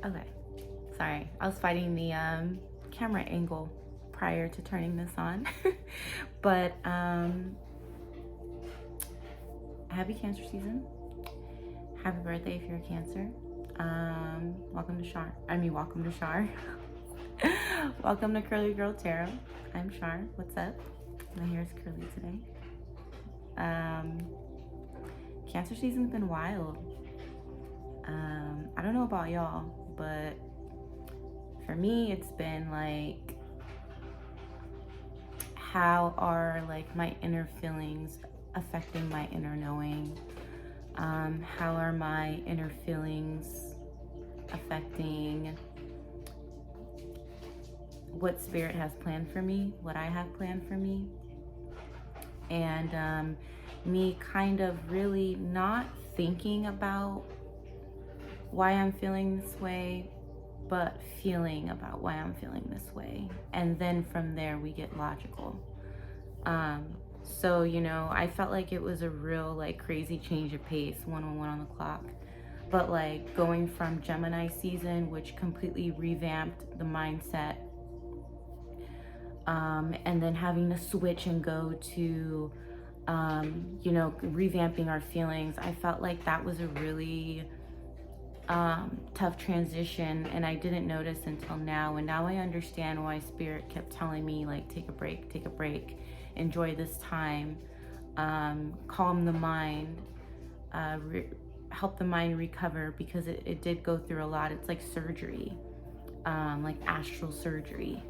Okay, sorry. I was fighting the camera angle prior to turning this on. But happy Cancer season. Happy birthday if you're a Cancer. Welcome to Shar. Welcome to Shar. Welcome to Curly Girl Tarot. I'm Shar. What's up? My hair is curly today. Cancer season's been wild. I don't know about y'all, but for me, it's been like, how are like my inner feelings affecting my inner knowing? How are my inner feelings affecting what spirit has planned for me, what I have planned for me? And me kind of really not thinking about why I'm feeling this way, but feeling about why I'm feeling this way. And then from there, we get logical. So, you know, I felt like it was a real like crazy change of pace, 101 on the clock. But like going from Gemini season, which completely revamped the mindset, and then having to switch and go to, you know, revamping our feelings, I felt like that was a really tough transition, and I didn't notice until now. And now I understand why Spirit kept telling me, like, take a break, enjoy this time, calm the mind, help the mind recover, because it did go through a lot. It's like surgery, like astral surgery.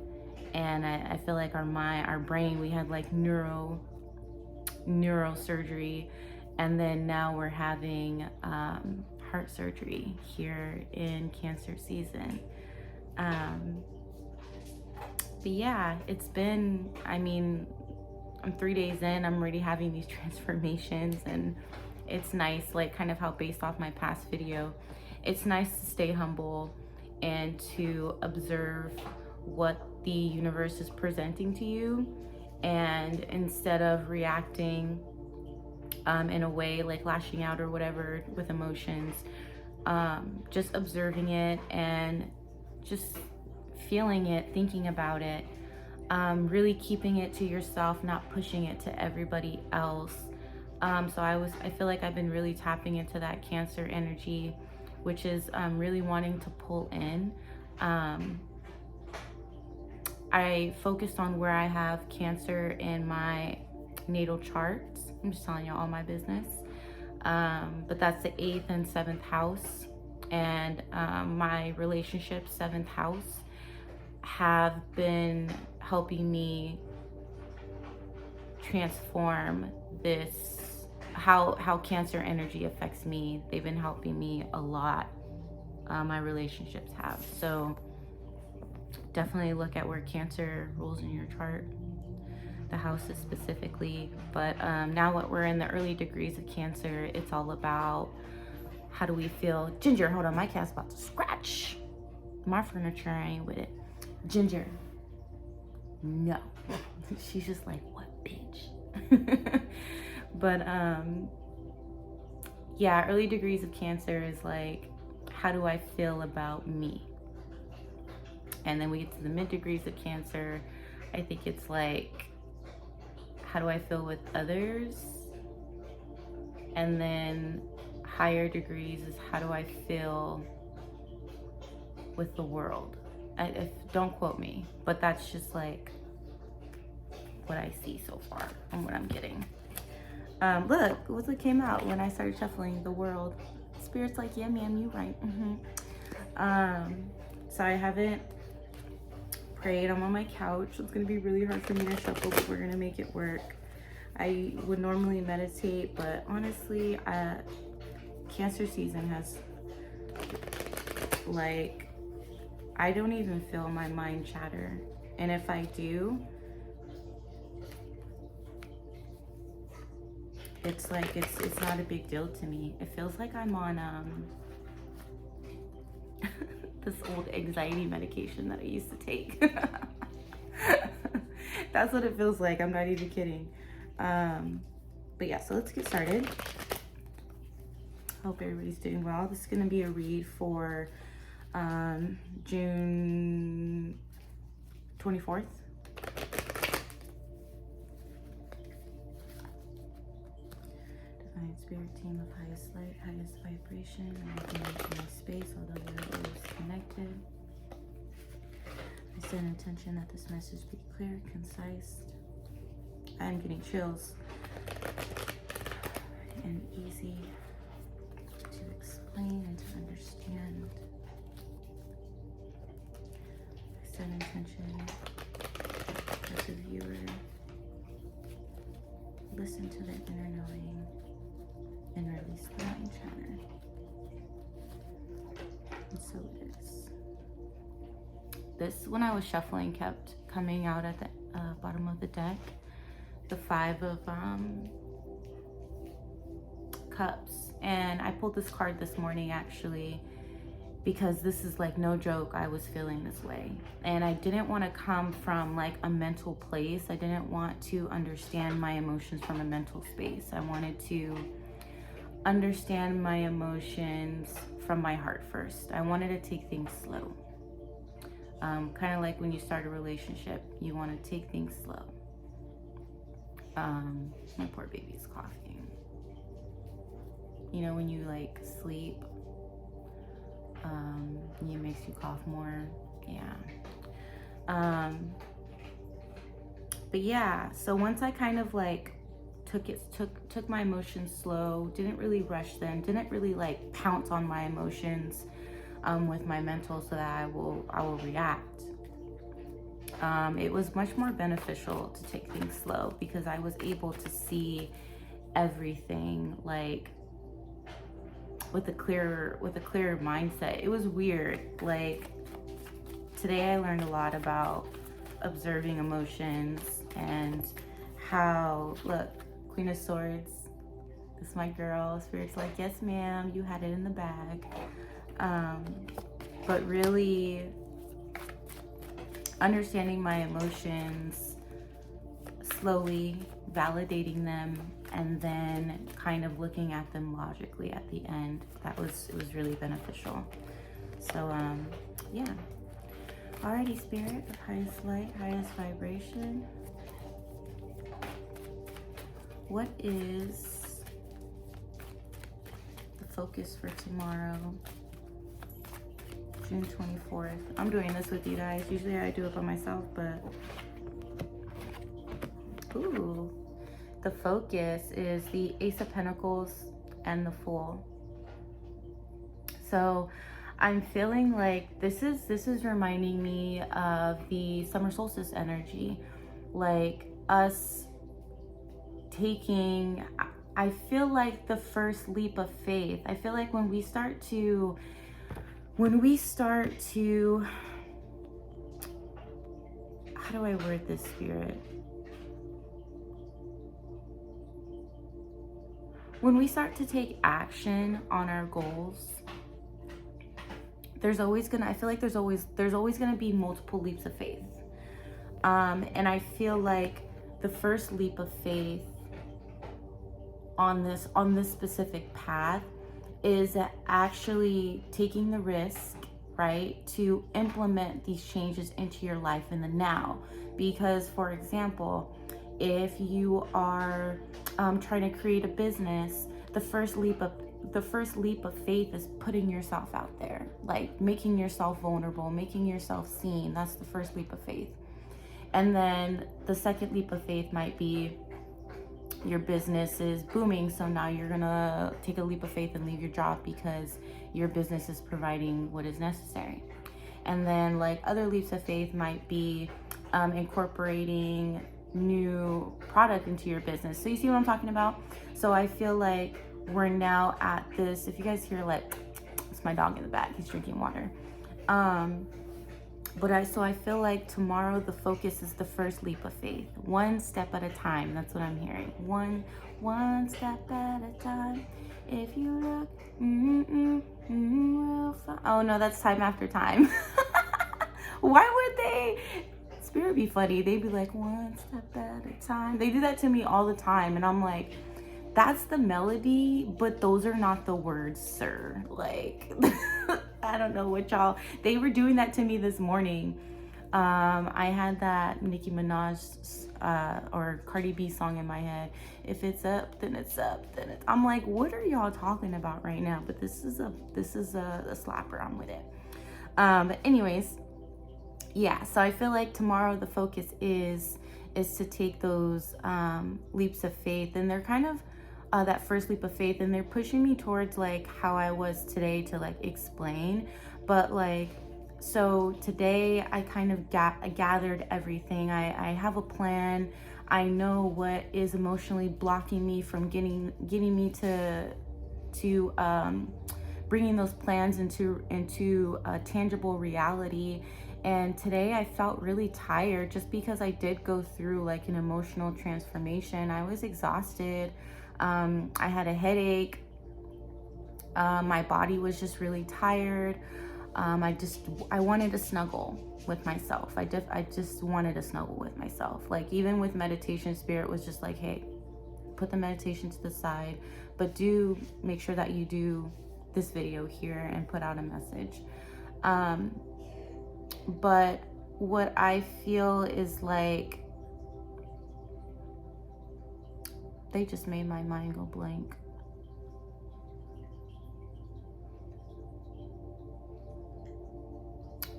And I feel like our brain, we had like neurosurgery, and then now we're having heart surgery here in Cancer season. But yeah, it's been, I'm 3 days in, I'm already having these transformations, and it's nice, like kind of how based off my past video, it's nice to stay humble and to observe what the universe is presenting to you. And instead of reacting in a way like lashing out or whatever with emotions, just observing it and just feeling it, thinking about it, really keeping it to yourself, not pushing it to everybody else. So I feel like I've been really tapping into that Cancer energy, which is really wanting to pull in. I focused on where I have Cancer in my natal charts. I'm just telling you all my business. But that's the 8th and 7th house. And my relationship 7th house have been helping me transform this, how Cancer energy affects me. They've been helping me a lot. My relationships have. So definitely look at where Cancer rules in your chart, the houses specifically. But now what we're in the early degrees of Cancer, it's all about how do we feel. Ginger, hold on, my cat's about to scratch my furniture. I ain't with it. Ginger, no. She's just like, what, bitch? But yeah, early degrees of Cancer is like, how do I feel about me? And then we get to the mid degrees of Cancer. I think it's like, how do I feel with others? And then higher degrees is, how do I feel with the world? Don't quote me, but that's just like what I see so far and what I'm getting. Look what came out when I started shuffling the world. Spirit's like, yeah, ma'am, you right. So I haven't prayed. I'm on my couch. It's gonna be really hard for me to shuffle, but we're gonna make it work. I would normally meditate, but honestly, Cancer season has, like, I don't even feel my mind chatter. And if I do, it's like, it's not a big deal to me. It feels like I'm on this old anxiety medication that I used to take. That's what it feels like. I'm not even kidding. But yeah, so let's get started. Hope everybody's doing well. This is going to be a read for June 24th. Divine Spirit Team of highest light, highest vibration, and I space, although we are always connected. I set an intention that this message be clear, concise. I'm getting chills. And easy to explain and to understand. I set intention as a viewer. Listen to their inner knowing and release the mind chatter. And so it is. This, when I was shuffling, kept coming out at the bottom of the deck. The 5 of Cups. And I pulled this card this morning actually because this is like no joke, I was feeling this way. And I didn't want to come from like a mental place. I didn't want to understand my emotions from a mental space. I wanted to understand my emotions from my heart first. I wanted to take things slow. Kind of like when you start a relationship, you want to take things slow. My poor baby's coughing. You know, when you like sleep, it makes you cough more. Yeah. But yeah, so once I kind of like took my emotions slow, didn't really rush them, didn't really like pounce on my emotions with my mental so that I will react. It was much more beneficial to take things slow because I was able to see everything like with a clearer mindset. It was weird. Like today I learned a lot about observing emotions and how, look, Queen of Swords, this is my girl. Spirit's like, yes ma'am, you had it in the bag. But really understanding my emotions slowly, validating them, and then kind of looking at them logically at the end. It was really beneficial. So yeah. Alrighty, Spirit of highest light, highest vibration. What is the focus for tomorrow, June 24th? I'm doing this with you guys. Usually I do it by myself, but ooh. The focus is the Ace of Pentacles and the Fool. So I'm feeling like this is reminding me of the summer solstice energy, like us taking, I feel like the first leap of faith. I feel like when we start to, how do I word this, Spirit? When we start to take action on our goals, I feel like there's always gonna be multiple leaps of faith. And I feel like the first leap of faith on this specific path is actually taking the risk, right, to implement these changes into your life in the now. Because, for example, if you are trying to create a business, the first leap of faith is putting yourself out there, like making yourself vulnerable, making yourself seen. That's the first leap of faith. And then the second leap of faith might be your business is booming, so now you're gonna take a leap of faith and leave your job because your business is providing what is necessary. And then like other leaps of faith might be incorporating new product into your business. So you see what I'm talking about? So I feel like we're now at this, if you guys hear like, it's my dog in the back, he's drinking water. So I feel like tomorrow the focus is the first leap of faith. One step at a time. That's what I'm hearing. One step at a time. If you look, we'll find. Oh no, that's Time After Time. Why would they? Spirit be funny. They'd be like, one step at a time. They do that to me all the time. And I'm like, that's the melody, but those are not the words, sir. Like, I don't know what y'all, they were doing that to me this morning. I had that Nicki Minaj or Cardi B song in my head. If it's up, then it's up. Then it's, I'm like, what are y'all talking about right now? But this is a slapper. I'm with it. But anyways, yeah. So I feel like tomorrow the focus is to take those leaps of faith, and they're kind of that first leap of faith, and they're pushing me towards like how I was today to like explain, but like. So today I kind of gathered everything. I have a plan. I know what is emotionally blocking me from getting me to bringing those plans into a tangible reality. And today I felt really tired just because I did go through like an emotional transformation. I was exhausted. I had a headache. My body was just really tired. I wanted to snuggle with myself. I just wanted to snuggle with myself. Like even with meditation, Spirit was just like, hey, put the meditation to the side, but do make sure that you do this video here and put out a message. But what I feel is like, they just made my mind go blank.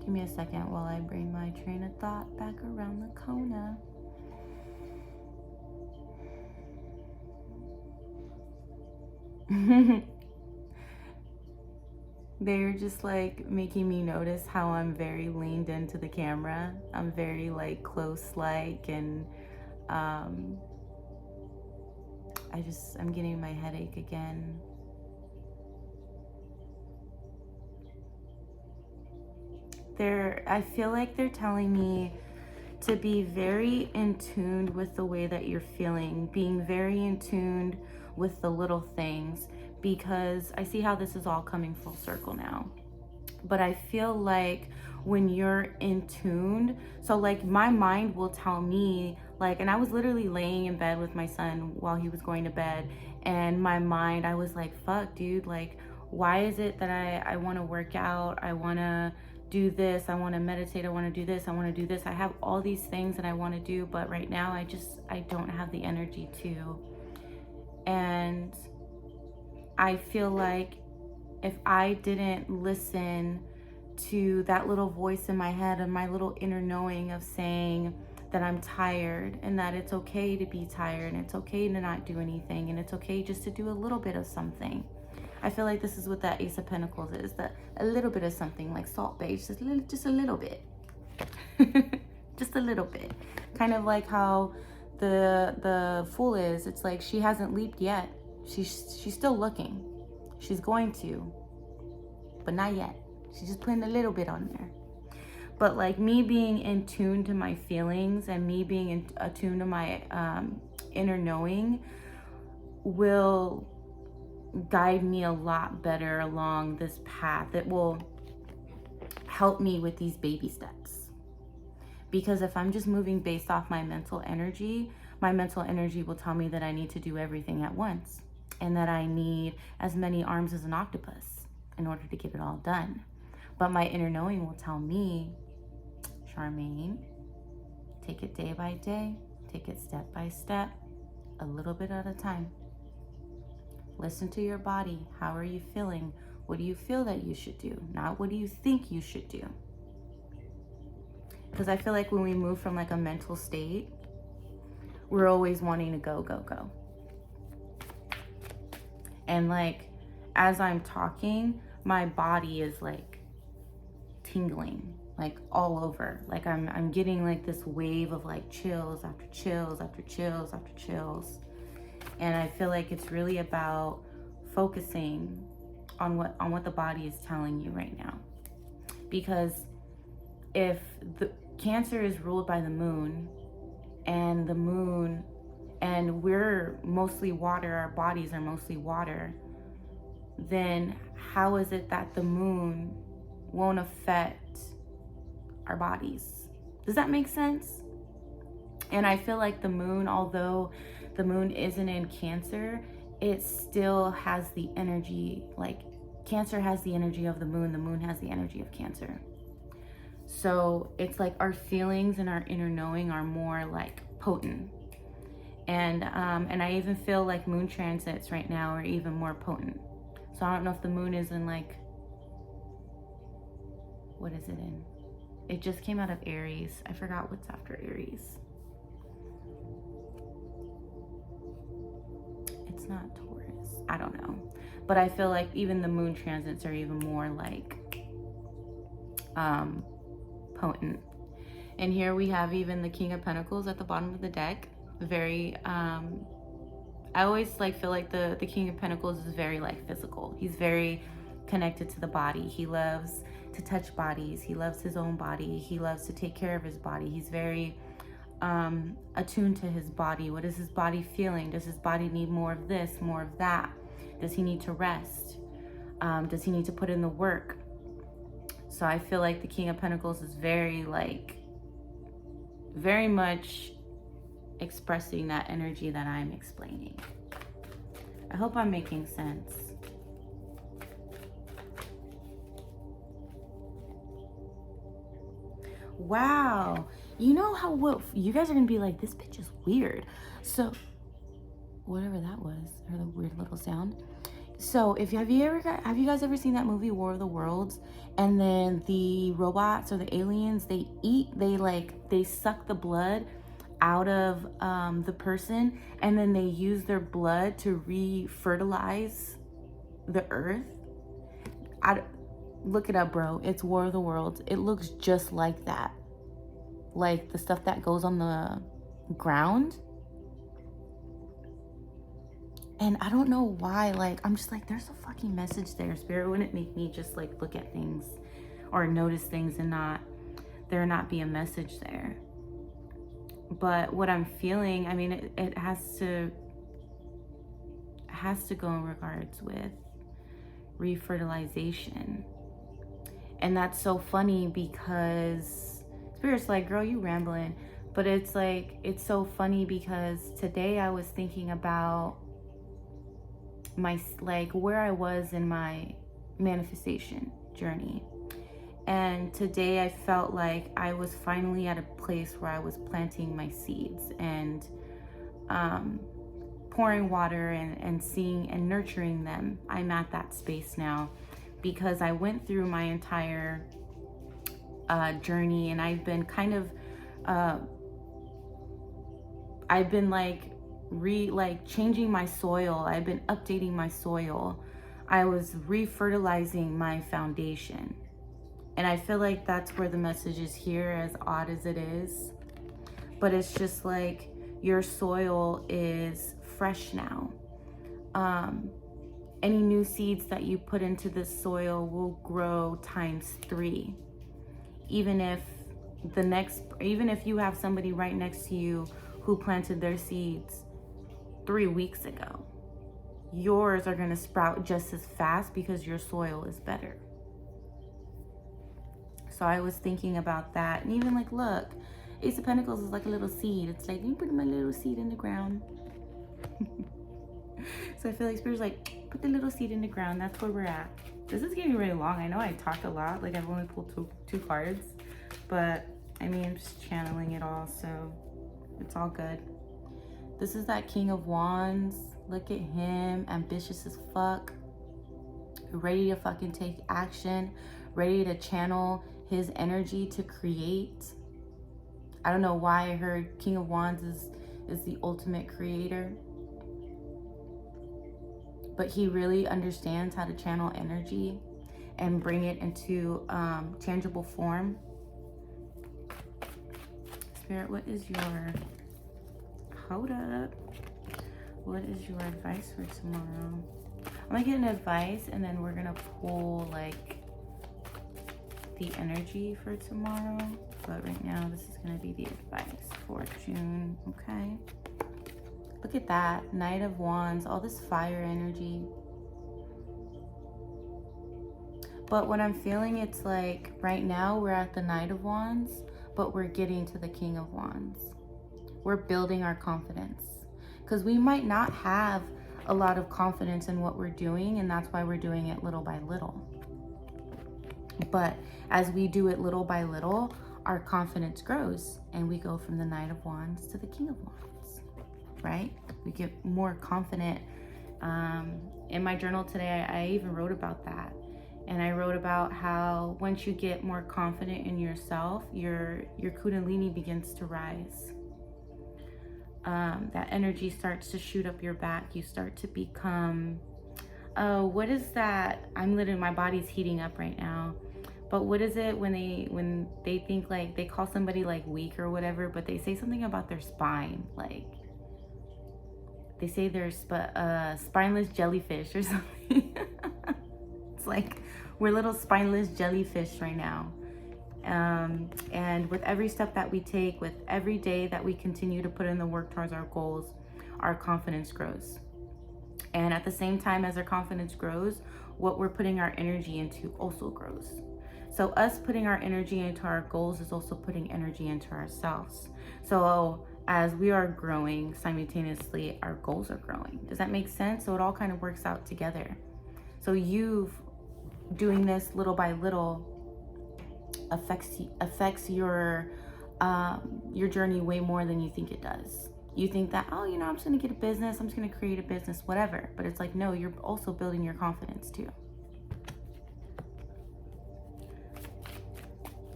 Give me a second while I bring my train of thought back around the corner. They're just like making me notice how I'm very leaned into the camera. I'm very like close like, and I'm getting my headache again. I feel like they're telling me to be very in tune with the way that you're feeling, being very in tune with the little things, because I see how this is all coming full circle now. But I feel like when you're in tune, so like my mind will tell me like, and I was literally laying in bed with my son while he was going to bed, and my mind, I was like, fuck dude, like why is it that I want to work out, I want to do this, I want to meditate, I want to do this, I want to do this, I have all these things that I want to do, but right now I don't have the energy to. And I feel like if I didn't listen to that little voice in my head and my little inner knowing of saying that I'm tired and that it's okay to be tired and it's okay to not do anything and it's okay just to do a little bit of something. I feel like this is what that Ace of Pentacles is, that a little bit of something like Salt Bae, just a little bit. Just a little bit. Kind of like how the Fool is. It's like she hasn't leaped yet. She's still looking. She's going to, but not yet. She's just putting a little bit on there. But like me being in tune to my feelings and me being attuned to my inner knowing will guide me a lot better along this path. It will help me with these baby steps. Because if I'm just moving based off my mental energy will tell me that I need to do everything at once and that I need as many arms as an octopus in order to get it all done. But my inner knowing will tell me, Charmaine, take it day by day, take it step by step, a little bit at a time. Listen to your body. How are you feeling? What do you feel that you should do? Not what do you think you should do? Because I feel like when we move from like a mental state, we're always wanting to go, go, go. And like, as I'm talking, my body is like tingling, like all over. Like I'm getting like this wave of like chills after chills after chills after chills. And I feel like it's really about focusing on what the body is telling you right now. Because if the Cancer is ruled by the moon, and we're mostly water, our bodies are mostly water, then how is it that the moon won't affect our bodies? Does that make sense? And I feel like the moon, although the moon isn't in Cancer, it still has the energy like Cancer has the energy of the moon has the energy of Cancer. So it's like our feelings and our inner knowing are more like potent. And I even feel like moon transits right now are even more potent. So I don't know if the moon is in like, what is it in? It just came out of Aries. I forgot what's after Aries. It's not Taurus. I don't know. But I feel like even the moon transits are even more like potent. And here we have even the King of Pentacles at the bottom of the deck. Very I always like feel like the King of Pentacles is very like physical. He's very connected to the body. He loves to touch bodies. He loves his own body. He loves to take care of his body. He's very attuned to his body. What is his body feeling? Does his body need more of this, more of that? Does he need to rest? Does he need to put in the work? So I feel like the King of Pentacles is very much expressing that energy that I'm explaining. I hope I'm making sense. Wow. You know how, what you guys are gonna be like, this bitch is weird. So whatever that was, or the weird little sound. So if have you guys ever seen that movie War of the Worlds? And then the robots or the aliens, they suck the blood out of the person, and then they use their blood to re-fertilize the earth. Look it up, bro. It's War of the Worlds. It looks just like that. Like the stuff that goes on the ground. And I don't know why, like, I'm just like, there's a fucking message there. Spirit wouldn't make me just like look at things or notice things and there not be a message there. But what I'm feeling, I mean, it has to go in regards with refertilization. And that's so funny because Spirit's like, girl, you rambling. But it's like, it's so funny because today I was thinking about where I was in my manifestation journey. And today I felt like I was finally at a place where I was planting my seeds and pouring water and seeing and nurturing them. I'm at that space now because I went through my entire journey, and I've been kind of changing my soil. I've been updating my soil. I was refertilizing my foundation. And I feel like that's where the message is here, as odd as it is. But it's just like your soil is fresh now. Any new seeds that you put into this soil will grow ×3. Even if you have somebody right next to you who planted their seeds 3 weeks ago, yours are gonna sprout just as fast because your soil is better. So I was thinking about that. And even like, look, Ace of Pentacles is like a little seed. It's like, you put my little seed in the ground. So I feel like Spirit's like, put the little seed in the ground. That's where we're at. This is getting really long. I know I talked a lot. Like, I've only pulled two cards. But, I mean, I'm just channeling it all. So it's all good. This is that King of Wands. Look at him. Ambitious as fuck. Ready to fucking take action. Ready to channel his energy to create. I don't know why I heard King of Wands is the ultimate creator. But he really understands how to channel energy and bring it into tangible form. Spirit, what is your... Hold up. What is your advice for tomorrow? I'm gonna get an advice and then we're gonna pull like the energy for tomorrow. But right now, this is gonna be the advice for June, okay? Look at that, Knight of Wands, all this fire energy. But what I'm feeling, it's like right now we're at the Knight of Wands, but we're getting to the King of Wands. We're building our confidence. Because we might not have a lot of confidence in what we're doing, and that's why we're doing it little by little. But as we do it little by little, our confidence grows, and we go from the Knight of Wands to the King of Wands, right? We get more confident. In my journal today, I even wrote about that. And I wrote about how once you get more confident in yourself, your kundalini begins to rise. That energy starts to shoot up your back. You start to become, what is that? I'm literally, my body's heating up right now. But what is it when they think like, they call somebody like weak or whatever, but they say something about their spine, like they say they're spineless jellyfish or something. It's like we're little spineless jellyfish right now. And with every step that we take, with every day that we continue to put in the work towards our goals, our confidence grows. And at the same time as our confidence grows, what we're putting our energy into also grows. So us putting our energy into our goals is also putting energy into ourselves. So as we are growing, simultaneously, our goals are growing. Does that make sense? So it all kind of works out together. So you doing this little by little affects your journey way more than you think it does. You think that, oh, I'm just gonna get a business, I'm just gonna create a business, whatever. But it's like, no, you're also building your confidence too.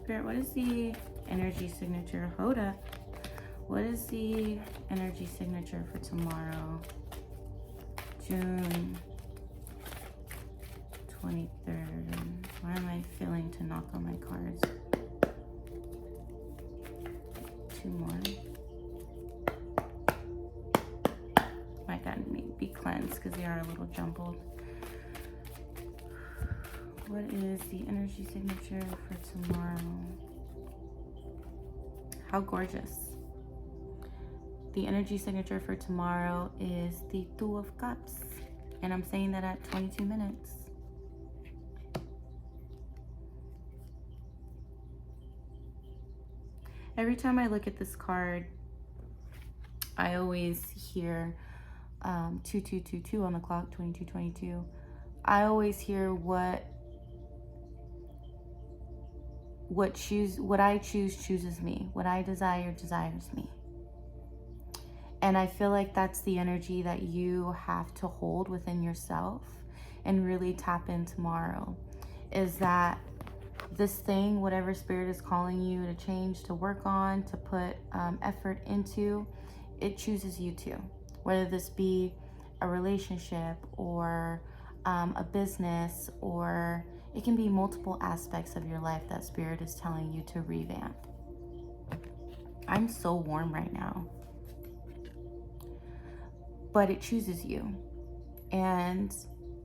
Spirit, what is the energy signature? Hold up. What is the energy signature for tomorrow, June 23rd? Why am I feeling to knock on my cards? 2 more. Might gotta be cleansed because they are a little jumbled. What is the energy signature for tomorrow? How gorgeous. The energy signature for tomorrow is the Two of Cups. And I'm saying that at 22 minutes. Every time I look at this card, I always hear 2222 on the clock, 2222. I always hear what I choose chooses me. What I desire desires me. And I feel like that's the energy that you have to hold within yourself and really tap in tomorrow. Is that this thing, whatever spirit is calling you to change, to work on, to put effort into, it chooses you to. Whether this be a relationship or a business, or it can be multiple aspects of your life that spirit is telling you to revamp. I'm so warm right now. But it chooses you. And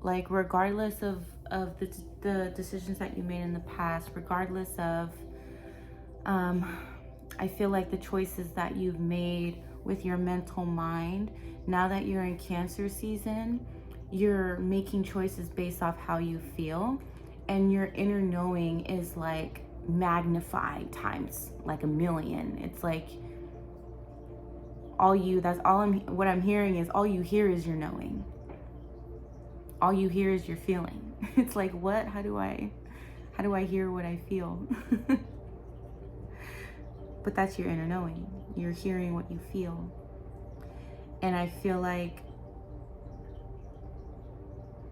like, regardless of the decisions that you made in the past, regardless of, I feel like the choices that you've made with your mental mind, now that you're in Cancer season, you're making choices based off how you feel, and your inner knowing is like magnified times like a million. It's like what I'm hearing is all you hear is your knowing. All you hear is your feeling. It's like, what? How do I hear what I feel? But that's your inner knowing. You're hearing what you feel. And I feel like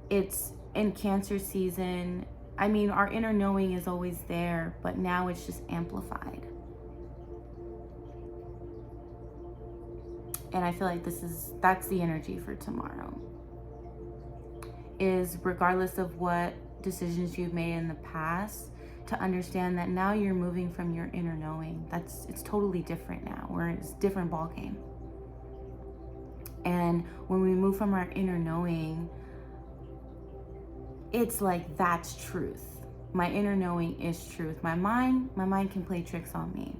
it's in Cancer season. I mean, our inner knowing is always there, but now it's just amplified. And I feel like that's the energy for tomorrow. Is regardless of what decisions you've made in the past, to understand that now you're moving from your inner knowing. It's totally different now. It's a different ball game. And when we move from our inner knowing, it's like, that's truth. My inner knowing is truth. My mind can play tricks on me.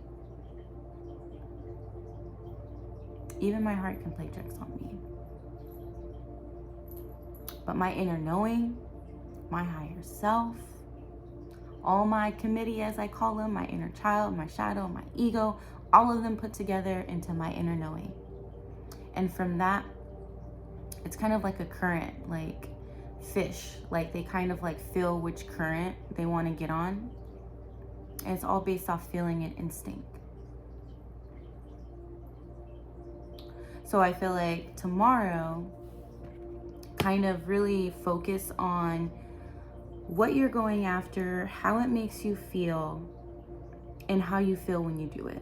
Even my heart can play tricks on me. But my inner knowing, my higher self, all my committee, as I call them, my inner child, my shadow, my ego, all of them put together into my inner knowing. And from that It's kind of like a current, like fish. Like they kind of like feel which current they want to get on. And it's all based off feeling and instinct. So I feel like tomorrow, kind of really focus on what you're going after, how it makes you feel, and how you feel when you do it.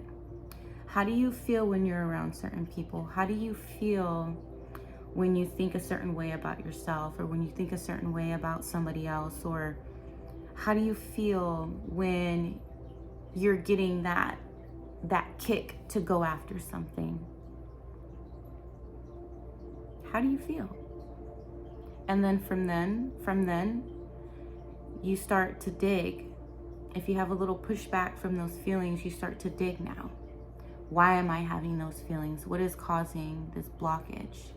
How do you feel when you're around certain people? How do you feel when you think a certain way about yourself, or when you think a certain way about somebody else? Or how do you feel when you're getting that kick to go after something? How do you feel? And then from then, you start to dig. If you have a little pushback from those feelings, you start to dig now. Why am I having those feelings? What is causing this blockage?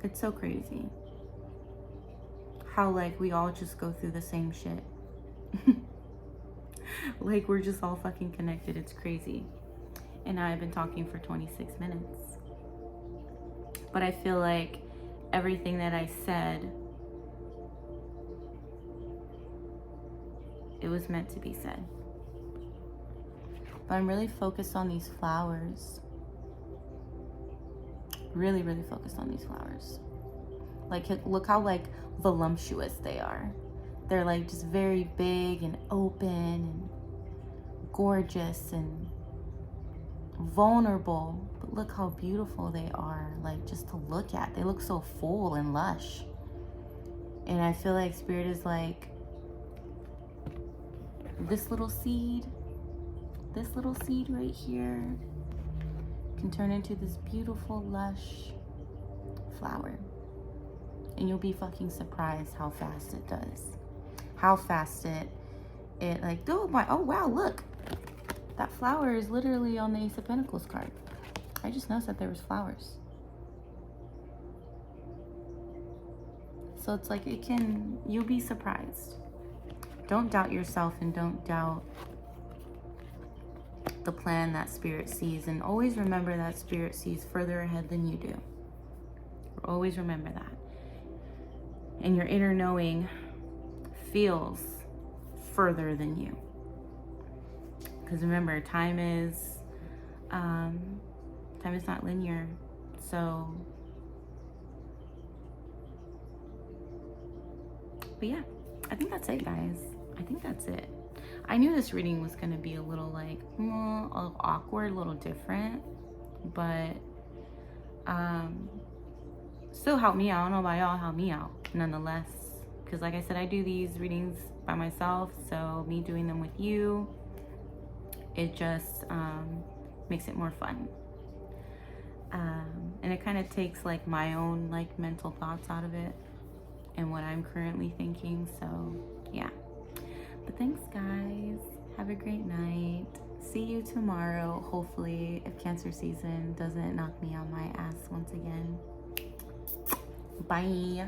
It's so crazy how like we all just go through the same shit. Like we're just all fucking connected. It's crazy. And I've been talking for 26 minutes. But I feel like everything that I said, it was meant to be said. But I'm really focused on these flowers. Really, really focused on these flowers. Like, look how like voluptuous they are. They're like just very big and open and gorgeous and vulnerable. But look how beautiful they are, like just to look at. They look so full and lush. And I feel like Spirit is like, this little seed right here can turn into this beautiful, lush flower. And you'll be fucking surprised how fast it does. How fast it like, oh wow, look. That flower is literally on the Ace of Pentacles card. I just noticed that there was flowers. So it's like you'll be surprised. Don't doubt yourself and don't doubt the plan that Spirit sees. And always remember that Spirit sees further ahead than you do. Always remember that. And your inner knowing feels further than you. Because remember, time is not linear. So, but yeah, I think that's it, guys. I think that's it. I knew this reading was going to be a little like, a little awkward, a little different, but still helped me out. I don't know about y'all, helped me out nonetheless. Because like I said, I do these readings by myself, so me doing them with you, it just makes it more fun. And it kind of takes like my own like mental thoughts out of it and what I'm currently thinking. So yeah. But thanks, guys. Have a great night. See you tomorrow, hopefully, if Cancer season doesn't knock me on my ass once again. Bye.